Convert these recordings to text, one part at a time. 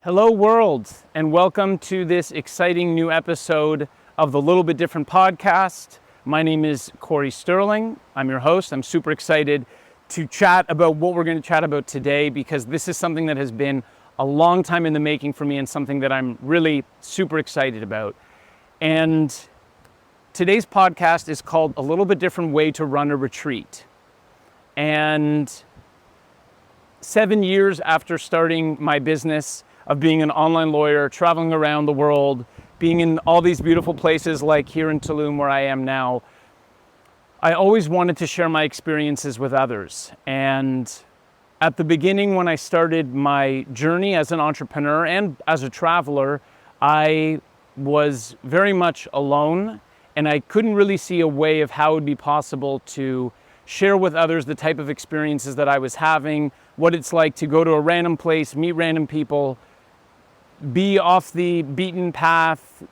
Hello world, and welcome to this exciting new episode of the Little Bit Different podcast. My name is Cory Sterling. I'm your host. I'm super excited to chat about what we're going to chat about today because this is something that has been a long time in the making for me and something that I'm really super excited about. And today's podcast is called A Little Bit Different Way to Run a Retreat. And 7 years after starting my business of being an online lawyer, traveling around the world, being in all these beautiful places like here in Tulum where I am now, I always wanted to share my experiences with others. And at the beginning when I started my journey as an entrepreneur and as a traveler, I was very much alone and I couldn't really see a way of how it would be possible to share with others the type of experiences that I was having, what it's like to go to a random place, meet random people, be off the beaten path,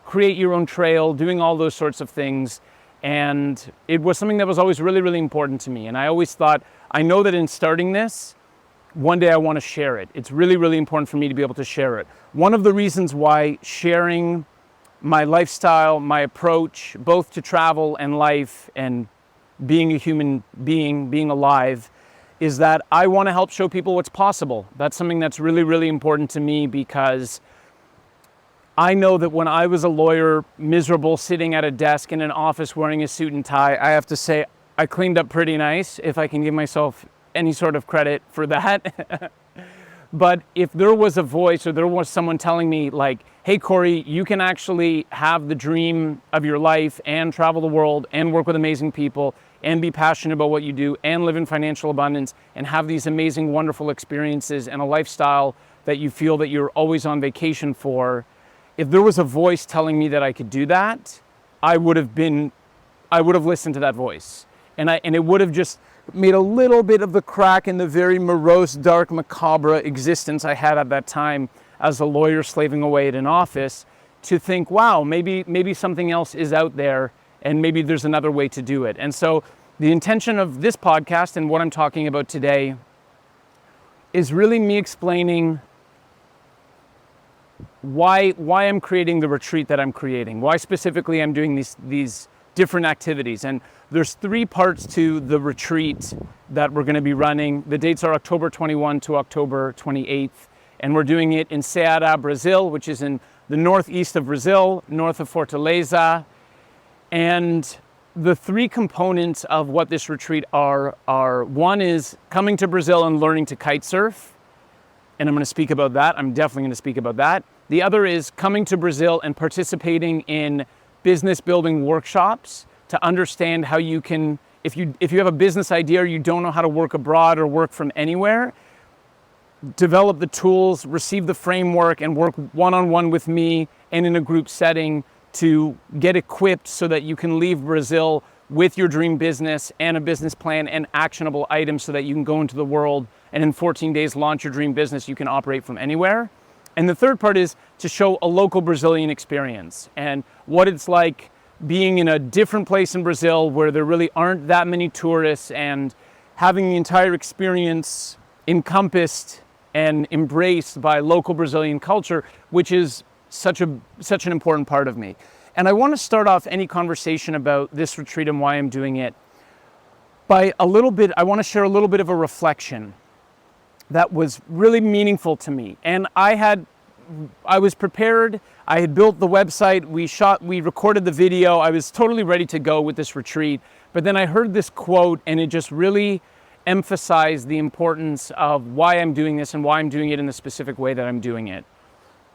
create your own trail, doing all those sorts of things. And it was something that was always really, really important to me. And I always thought, I know that in starting this, one day I want to share it. It's really, really important for me to be able to share it. One of the reasons why sharing my lifestyle, my approach, both to travel and life and being a human being alive, is that I want to help show people what's possible. That's something that's really, really important to me because I know that when I was a lawyer, miserable, sitting at a desk in an office wearing a suit and tie, I have to say I cleaned up pretty nice, if I can give myself any sort of credit for that. But if there was a voice or there was someone telling me like, hey Cory, you can actually have the dream of your life and travel the world and work with amazing people and be passionate about what you do and live in financial abundance and have these amazing, wonderful experiences and a lifestyle that you feel that you're always on vacation for. If there was a voice telling me that I could do that, I would have listened to that voice. And it would have just made a little bit of the crack in the very morose, dark, macabre existence I had at that time as a lawyer slaving away at an office to think, wow, maybe something else is out there and maybe there's another way to do it. And so the intention of this podcast and what I'm talking about today is really me explaining why I'm creating the retreat that I'm creating, why specifically I'm doing these different activities. And there's 3 parts to the retreat that we're going to be running. The dates are October 21 to October 28th. And we're doing it in Ceará, Brazil, which is in the northeast of Brazil, north of Fortaleza. And the 3 components of what this retreat are one is coming to Brazil and learning to kite surf. And I'm going to speak about that. I'm definitely going to speak about that. The other is coming to Brazil and participating in business building workshops to understand how you can, if you have a business idea or you don't know how to work abroad or work from anywhere, develop the tools, receive the framework, and work one-on-one with me and in a group setting to get equipped so that you can leave Brazil with your dream business and a business plan and actionable items so that you can go into the world and in 14 days launch your dream business. You can operate from anywhere. And the third part is to show a local Brazilian experience and what it's like being in a different place in Brazil where there really aren't that many tourists and having the entire experience encompassed and embraced by local Brazilian culture, which is such an important part of me. And I want to start off any conversation about this retreat and why I'm doing it by I want to share a little bit of a reflection that was really meaningful to me. And I was prepared. I had built the website. We recorded the video. I was totally ready to go with this retreat. But then I heard this quote and it just really emphasized the importance of why I'm doing this and why I'm doing it in the specific way that I'm doing it.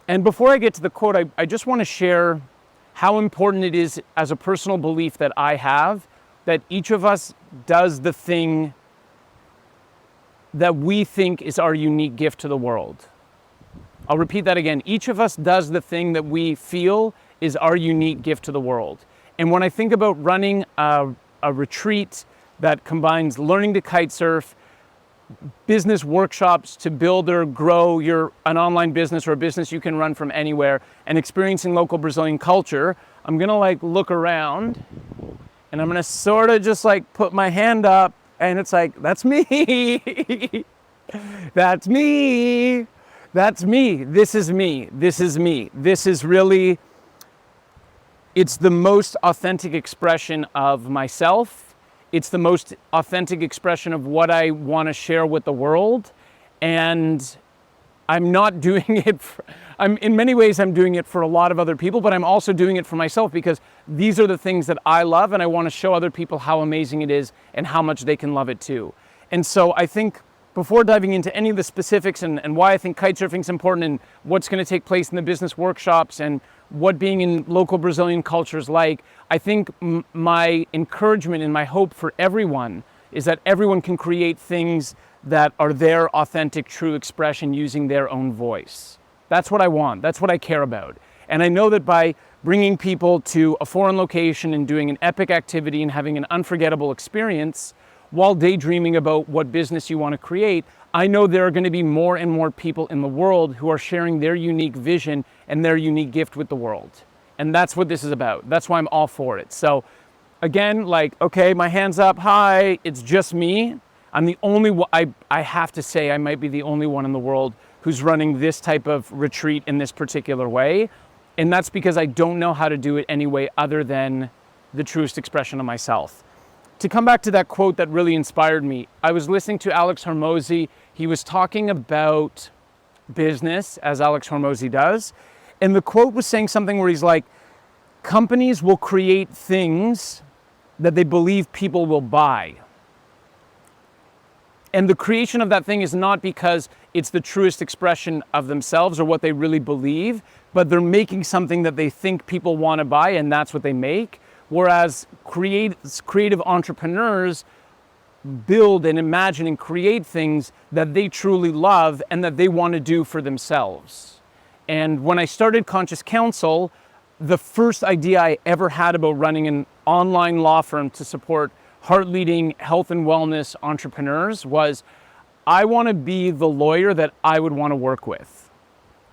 And before I get to the quote, I just want to share how important it is as a personal belief that I have that each of us does the thing that we think is our unique gift to the world. I'll repeat that again. Each of us does the thing that we feel is our unique gift to the world. And when I think about running a retreat that combines learning to kite surf, business workshops to build or grow an online business or a business you can run from anywhere, and experiencing local Brazilian culture, I'm gonna look around and I'm gonna sort of just put my hand up and it's that's me. That's me. That's me. This is me. This is me. This is really, it's the most authentic expression of myself. It's the most authentic expression of what I want to share with the world. And I'm not doing it in many ways I'm doing it for a lot of other people, but I'm also doing it for myself because these are the things that I love and I want to show other people how amazing it is and how much they can love it too. And so I think before diving into any of the specifics and why I think kitesurfing is important and what's going to take place in the business workshops and what being in local Brazilian culture is like, I think my encouragement and my hope for everyone is that everyone can create things that are their authentic, true expression using their own voice. That's what I want. That's what I care about. And I know that by bringing people to a foreign location and doing an epic activity and having an unforgettable experience while daydreaming about what business you want to create, I know there are going to be more and more people in the world who are sharing their unique vision and their unique gift with the world. And that's what this is about. That's why I'm all for it. So again, like, okay, my hands up, hi, it's just me. I'm the only one, I have to say I might be the only one in the world who's running this type of retreat in this particular way. And that's because I don't know how to do it any way other than the truest expression of myself. To come back to that quote that really inspired me, I was listening to Alex Hormozi. He was talking about business, as Alex Hormozi does. And the quote was saying something where he's like, companies will create things that they believe people will buy. And the creation of that thing is not because it's the truest expression of themselves or what they really believe, but they're making something that they think people want to buy, and that's what they make. Whereas creative entrepreneurs build and imagine and create things that they truly love and that they want to do for themselves. And when I started Conscious Counsel, the first idea I ever had about running an online law firm to support heart-leading health and wellness entrepreneurs was, I want to be the lawyer that I would want to work with.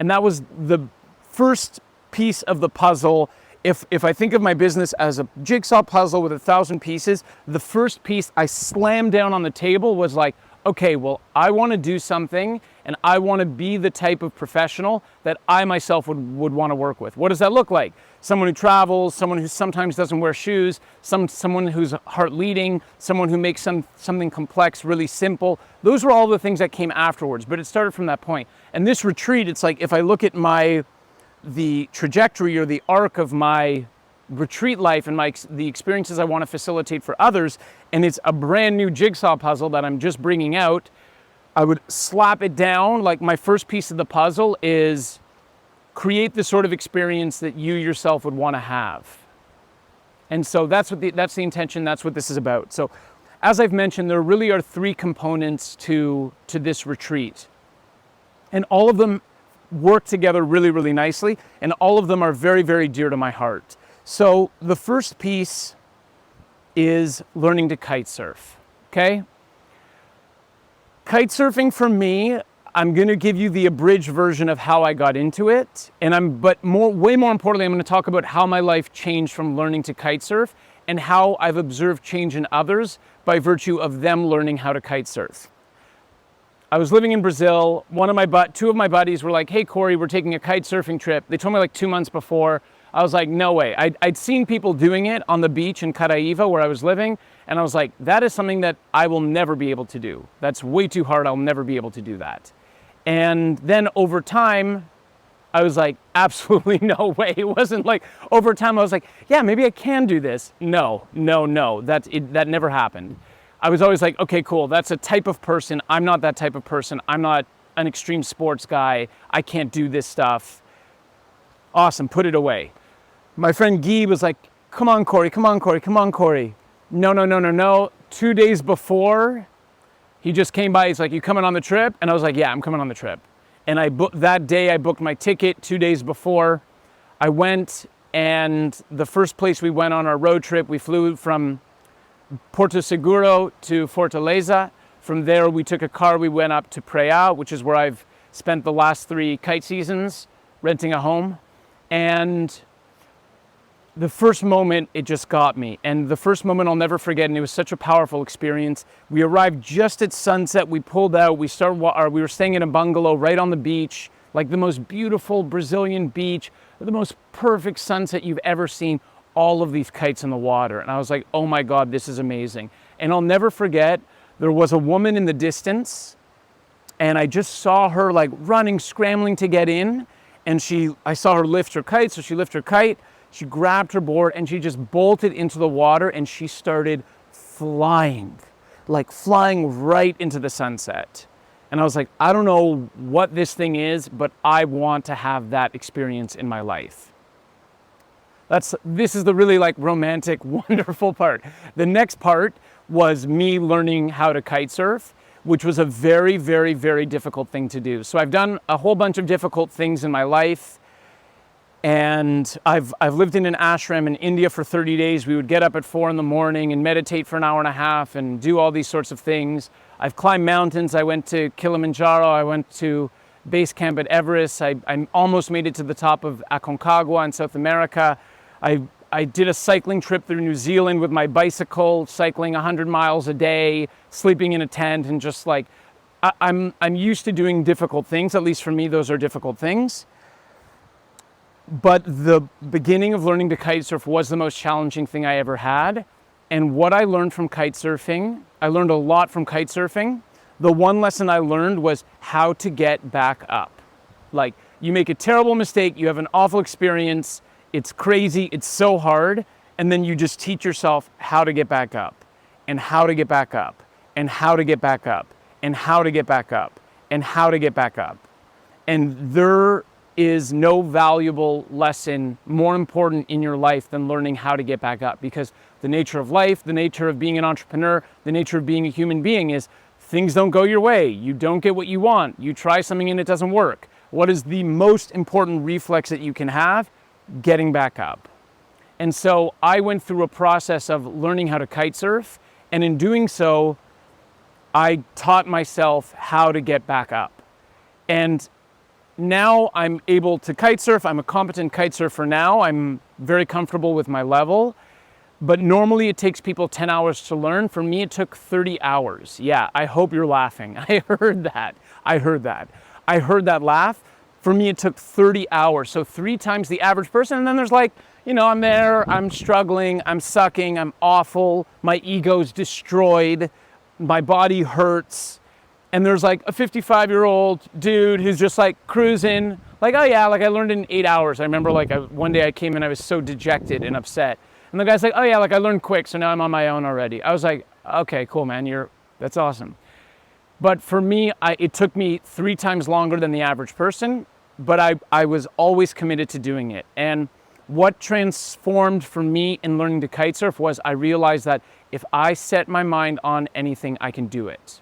And that was the first piece of the puzzle. If I think of my business as a jigsaw puzzle with 1,000 pieces, the first piece I slammed down on the table was like, okay, well, I want to do something and I want to be the type of professional that I myself would want to work with. What does that look like? Someone who travels, someone who sometimes doesn't wear shoes, someone who's heart leading, someone who makes something complex really simple. Those were all the things that came afterwards, but it started from that point. And this retreat, it's like if I look at the trajectory or the arc of my retreat life and the experiences I want to facilitate for others, and it's a brand new jigsaw puzzle that I'm just bringing out, I would slap it down. Like, my first piece of the puzzle is create the sort of experience that you yourself would want to have. And so that's the intention. That's what this is about. So as I've mentioned, there really are three components to this retreat, and all of them work together really, really nicely, and all of them are very, very dear to my heart. So the first piece is learning to kite surf, okay? Kite surfing for me, I'm gonna give you the abridged version of how I got into it, way more importantly, I'm gonna talk about how my life changed from learning to kite surf and how I've observed change in others by virtue of them learning how to kite surf. I was living in Brazil. Two of my buddies were like, hey, Cory, we're taking a kite surfing trip. They told me like 2 months before. I was like, no way. I'd seen people doing it on the beach in Caraíva where I was living. And I was like, that is something that I will never be able to do. That's way too hard. I'll never be able to do that. And then over time, I was like, absolutely no way. It wasn't like over time I was like, yeah, maybe I can do this. No. That never happened. I was always like, okay, cool, that's a type of person. I'm not that type of person. I'm not an extreme sports guy. I can't do this stuff. Awesome, put it away. My friend Guy was like, come on, Cory. No. 2 days before, he just came by. He's like, you coming on the trip? And I was like, yeah, I'm coming on the trip. And that day I booked my ticket 2 days before. I went, and the first place we went on our road trip, we flew from Porto Seguro to Fortaleza. From there, we took a car, we went up to Praia, which is where I've spent the last 3 kite seasons, renting a home. And the first moment, it just got me. And the first moment I'll never forget, and it was such a powerful experience. We arrived just at sunset. We pulled out. We were staying in a bungalow right on the beach, like the most beautiful Brazilian beach, the most perfect sunset you've ever seen, all of these kites in the water. And I was like, oh my God, this is amazing. And I'll never forget, there was a woman in the distance, and I just saw her like running, scrambling to get in. And I saw her lift her kite, so she lifted her kite, she grabbed her board, and she just bolted into the water, and she started flying, like flying right into the sunset. And I was like, I don't know what this thing is, but I want to have that experience in my life. This is the really like romantic, wonderful part. The next part was me learning how to kite surf, which was a very, very, very difficult thing to do. So I've done a whole bunch of difficult things in my life. And I've lived in an ashram in India for 30 days. We would get up at 4 a.m. and meditate for an hour and a half and do all these sorts of things. I've climbed mountains. I went to Kilimanjaro. I went to base camp at Everest. I almost made it to the top of Aconcagua in South America. I did a cycling trip through New Zealand with my bicycle, cycling 100 miles a day, sleeping in a tent, and just like, I'm used to doing difficult things. At least for me, those are difficult things. But the beginning of learning to kite surf was the most challenging thing I ever had. And what I learned from kite surfing, I learned a lot from kite surfing. The one lesson I learned was how to get back up. Like, you make a terrible mistake, you have an awful experience, it's crazy, it's so hard, and then you just teach yourself how to get back up, and how to get back up, and how to get back up, and how to get back up, and how to get back up. And there is no valuable lesson more important in your life than learning how to get back up, because the nature of life, the nature of being an entrepreneur, the nature of being a human being is things don't go your way. You don't get what you want. You try something and it doesn't work. What is the most important reflex that you can have? Getting back up. And so I went through a process of learning how to kite surf, and in doing so, I taught myself how to get back up. And now I'm able to kite surf. I'm a competent kite surfer now. I'm very comfortable with my level. But normally it takes people 10 hours to learn. For me, it took 30 hours. Yeah, I hope you're laughing. I heard that. I heard that laugh. For me, it took 30 hours. So 3 times the average person. And then there's like, I'm there, I'm struggling, I'm sucking, I'm awful, my ego's destroyed, my body hurts. And there's like a 55-year-old dude who's just like cruising, like, oh yeah, like I learned in 8 hours. I remember like one day I came in, I was so dejected and upset. And the guy's like, oh yeah, like I learned quick, so now I'm on my own already. I was like, okay, cool, man, that's awesome. But for me, it took me 3 times longer than the average person, but I was always committed to doing it. And what transformed for me in learning to kite surf was I realized that if I set my mind on anything, I can do it,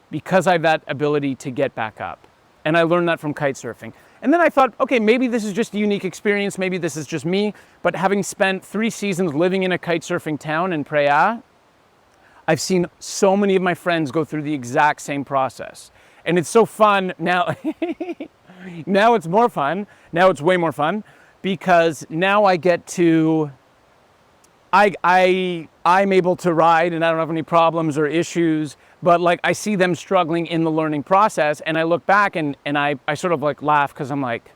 because I have that ability to get back up. And I learned that from kite surfing. And then I thought, okay, maybe this is just a unique experience. Maybe this is just me. But having spent 3 seasons living in a kite surfing town in Praia, I've seen so many of my friends go through the exact same process. And it's so fun now. Now it's more fun. Now it's way more fun, because now I get to, I'm able to ride and I don't have any problems or issues, but like I see them struggling in the learning process, and I look back and I sort of like laugh, because I'm like,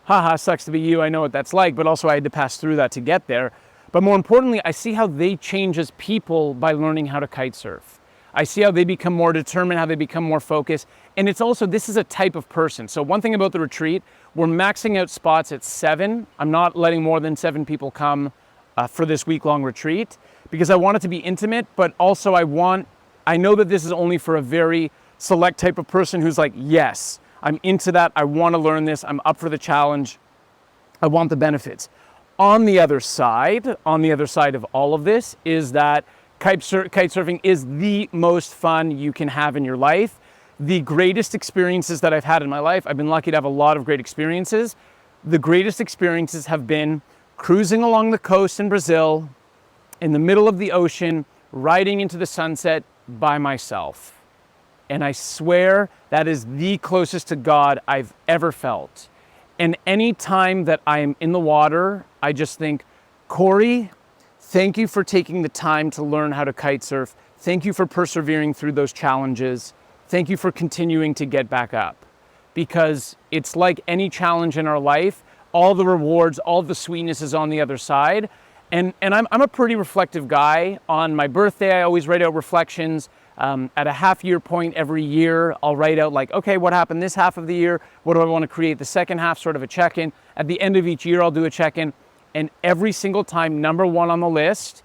haha, sucks to be you, I know what that's like, but also I had to pass through that to get there. But more importantly, I see how they change as people by learning how to kite surf. I see how they become more determined, how they become more focused. And it's also, this is a type of person. So one thing about the retreat, we're maxing out spots at 7. I'm not letting more than 7 people come for this week-long retreat, because I want it to be intimate, but also I know that this is only for a very select type of person who's like, yes, I'm into that. I want to learn this. I'm up for the challenge. I want the benefits. On the other side of all of this is that kite surfing is the most fun you can have in your life. The greatest experiences that I've had in my life, I've been lucky to have a lot of great experiences. The greatest experiences have been cruising along the coast in Brazil, in the middle of the ocean, riding into the sunset by myself. And I swear that is the closest to God I've ever felt. And any time that I am in the water, I just think, Cory, thank you for taking the time to learn how to kite surf. Thank you for persevering through those challenges. Thank you for continuing to get back up. Because it's like any challenge in our life, all the rewards, all the sweetness is on the other side. And I'm a pretty reflective guy. On my birthday, I always write out reflections. At a half-year point every year, I'll write out like, okay, what happened this half of the year? What do I want to create the second half, sort of a check-in. At the end of each year, I'll do a check-in. And every single time, number one on the list,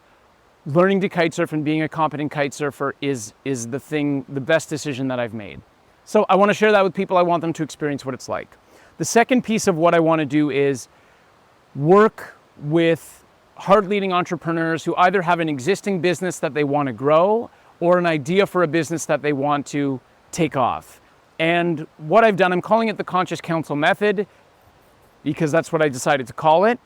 learning to kite surf and being a competent kite surfer is the best decision that I've made. So I want to share that with people. I want them to experience what it's like. The second piece of what I want to do is work with heart-leading entrepreneurs who either have an existing business that they want to grow or an idea for a business that they want to take off. And what I've done, I'm calling it the Conscious Counsel Method because that's what I decided to call it.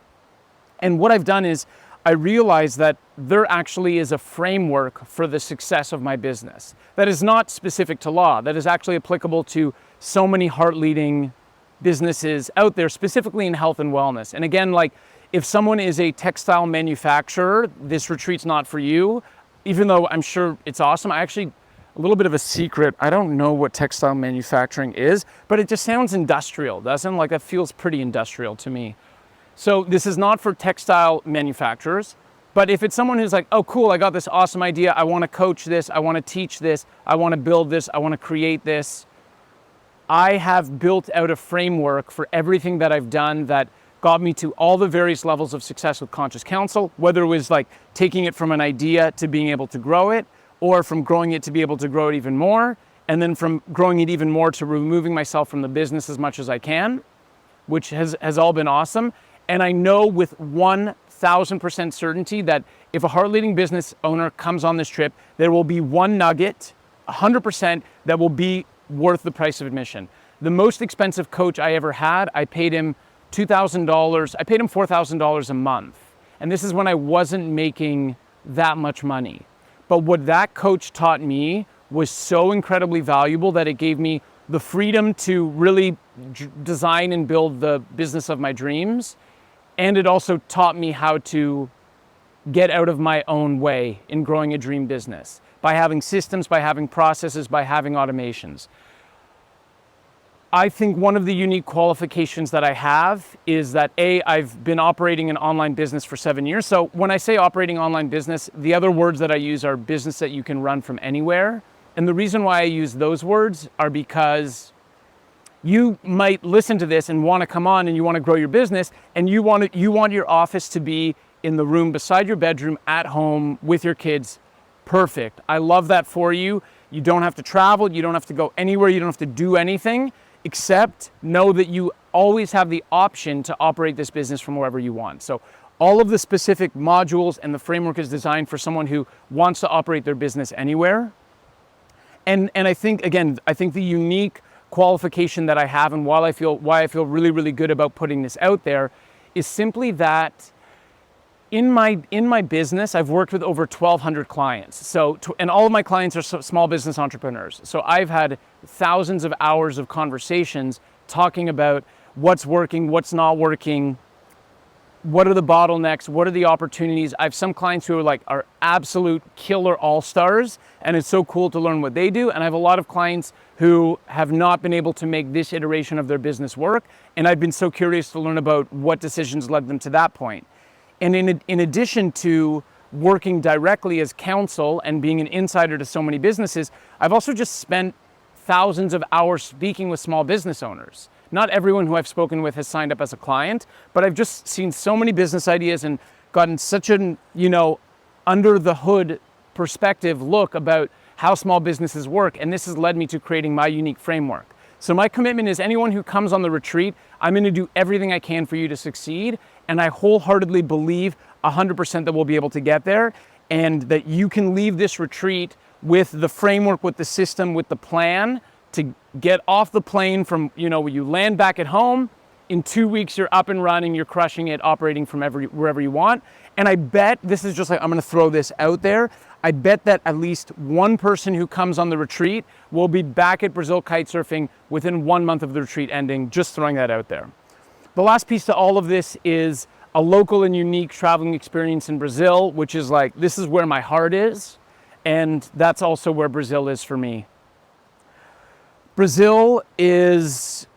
And what I've done is I realized that there actually is a framework for the success of my business that is not specific to law, that is actually applicable to so many heart-leading businesses out there, specifically in health and wellness. And again, like, if someone is a textile manufacturer, this retreat's not for you, even though I'm sure it's awesome. A little bit of a secret, I don't know what textile manufacturing is, but it just sounds industrial, doesn't it? Like, that feels pretty industrial to me. So this is not for textile manufacturers, but if it's someone who's like, oh cool, I got this awesome idea, I want to coach this, I want to teach this, I want to build this, I want to create this, I have built out a framework for everything that I've done that got me to all the various levels of success with Conscious Counsel, whether it was like taking it from an idea to being able to grow it, or from growing it to be able to grow it even more, and then from growing it even more to removing myself from the business as much as I can, which has all been awesome. And I know with 1,000% certainty that if a heart-leading business owner comes on this trip, there will be one nugget, 100%, that will be worth the price of admission. The most expensive coach I ever had, I paid him $2,000. I paid him $4,000 a month. And this is when I wasn't making that much money. But what that coach taught me was so incredibly valuable that it gave me the freedom to really design and build the business of my dreams. And it also taught me how to get out of my own way in growing a dream business by having systems, by having processes, by having automations. I think one of the unique qualifications that I have is that I've been operating an online business for 7 years. So when I say operating online business, the other words that I use are business that you can run from anywhere. And the reason why I use those words are because you might listen to this and want to come on and you want to grow your business and you want your office to be in the room beside your bedroom at home with your kids. Perfect. I love that for you. You don't have to travel. You don't have to go anywhere. You don't have to do anything. Except know that you always have the option to operate this business from wherever you want. So all of the specific modules and the framework is designed for someone who wants to operate their business anywhere. And I think, again, the unique qualification that I have and why I feel really, really good about putting this out there is simply that in my business, I've worked with over 1,200 clients. And all of my clients are small business entrepreneurs. So I've had thousands of hours of conversations talking about what's working, what's not working, what are the bottlenecks, what are the opportunities. I have some clients who are absolute killer all-stars, and it's so cool to learn what they do. And I have a lot of clients who have not been able to make this iteration of their business work. And I've been so curious to learn about what decisions led them to that point. And in addition to working directly as counsel and being an insider to so many businesses, I've also just spent thousands of hours speaking with small business owners. Not everyone who I've spoken with has signed up as a client, but I've just seen so many business ideas and gotten such an, under the hood perspective look about how small businesses work. And this has led me to creating my unique framework. So my commitment is anyone who comes on the retreat, I'm going to do everything I can for you to succeed. And I wholeheartedly believe 100% that we'll be able to get there and that you can leave this retreat with the framework, with the system, with the plan to get off the plane from, you land back at home. In 2 weeks, you're up and running, you're crushing it, operating from wherever you want. And I bet, this is just I'm going to throw this out there, I bet that at least one person who comes on the retreat will be back at Brazil kitesurfing within 1 month of the retreat ending, just throwing that out there. The last piece to all of this is a local and unique traveling experience in Brazil, which is like, this is where my heart is. And that's also where Brazil is for me. Brazil it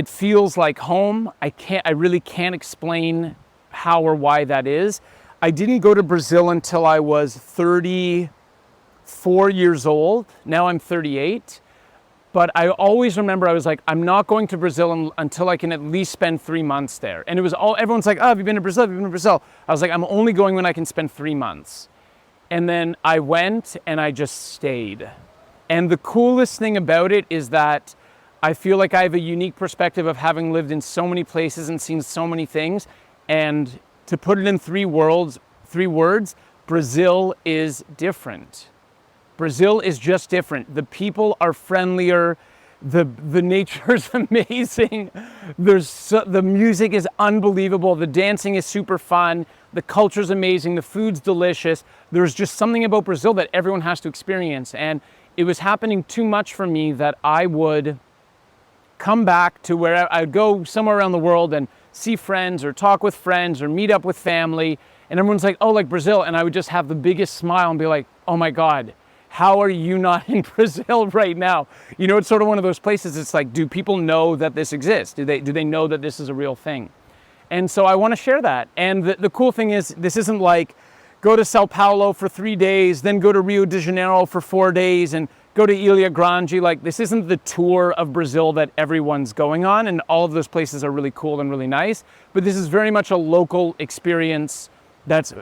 feels like home. I really can't explain how or why that is. I didn't go to Brazil until I was 34 years old. Now I'm 38. But I always remember I was like, I'm not going to Brazil until I can at least spend 3 months there. And it was everyone's like, oh, have you been to Brazil? Have you been to Brazil? I was like, I'm only going when I can spend 3 months. And then I went and I just stayed. And the coolest thing about it is that I feel like I have a unique perspective of having lived in so many places and seen so many things. And to put it in 3 words, Brazil is different. Brazil is just different. The people are friendlier. The nature is amazing. The music is unbelievable. The dancing is super fun. The culture is amazing. The food's delicious. There's just something about Brazil that everyone has to experience. And it was happening too much for me that I would come back to where I'd go somewhere around the world and see friends or talk with friends or meet up with family. And everyone's like, oh, like Brazil. And I would just have the biggest smile and be like, oh my God, how are you not in Brazil right now? You know, it's sort of one of those places. It's like, do people know that this exists? Do they know that this is a real thing? And so I want to share that. And the cool thing is, this isn't like go to Sao Paulo for 3 days, then go to Rio de Janeiro for 4 days and go to Ilha Grande. Like, this isn't the tour of Brazil that everyone's going on. And all of those places are really cool and really nice. But this is very much a local experience that's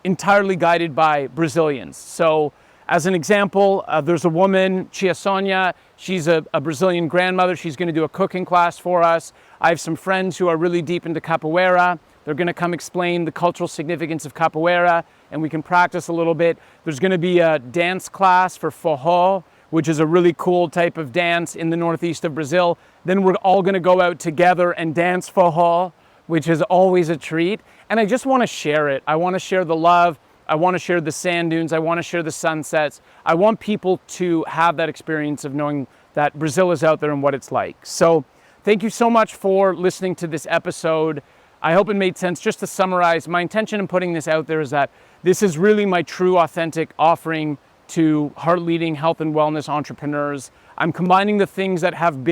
entirely guided by Brazilians. So as an example, there's a woman, Tia Sonia. She's a Brazilian grandmother. She's going to do a cooking class for us. I have some friends who are really deep into capoeira. They're going to come explain the cultural significance of capoeira, and we can practice a little bit. There's going to be a dance class for forró, which is a really cool type of dance in the northeast of Brazil. Then we're all going to go out together and dance forró, which is always a treat. And I just want to share it. I want to share the love. I want to share the sand dunes. I want to share the sunsets. I want people to have that experience of knowing that Brazil is out there and what it's like. So thank you so much for listening to this episode. I hope it made sense. Just to summarize, my intention in putting this out there is that this is really my true, authentic offering to heart-leading health and wellness entrepreneurs. I'm combining the things that have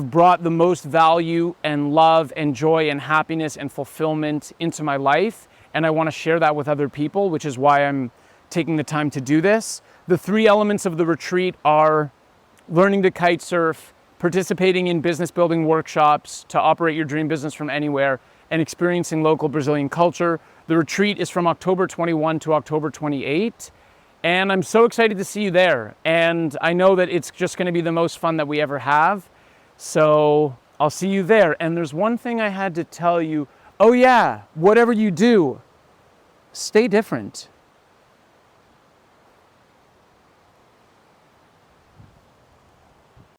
brought the most value and love and joy and happiness and fulfillment into my life. And I want to share that with other people, which is why I'm taking the time to do this. The 3 elements of the retreat are learning to kite surf, participating in business building workshops to operate your dream business from anywhere, and experiencing local Brazilian culture. The retreat is from October 21 to October 28. And I'm so excited to see you there. And I know that it's just going to be the most fun that we ever have. So I'll see you there. And there's one thing I had to tell you. Oh yeah, whatever you do, stay different.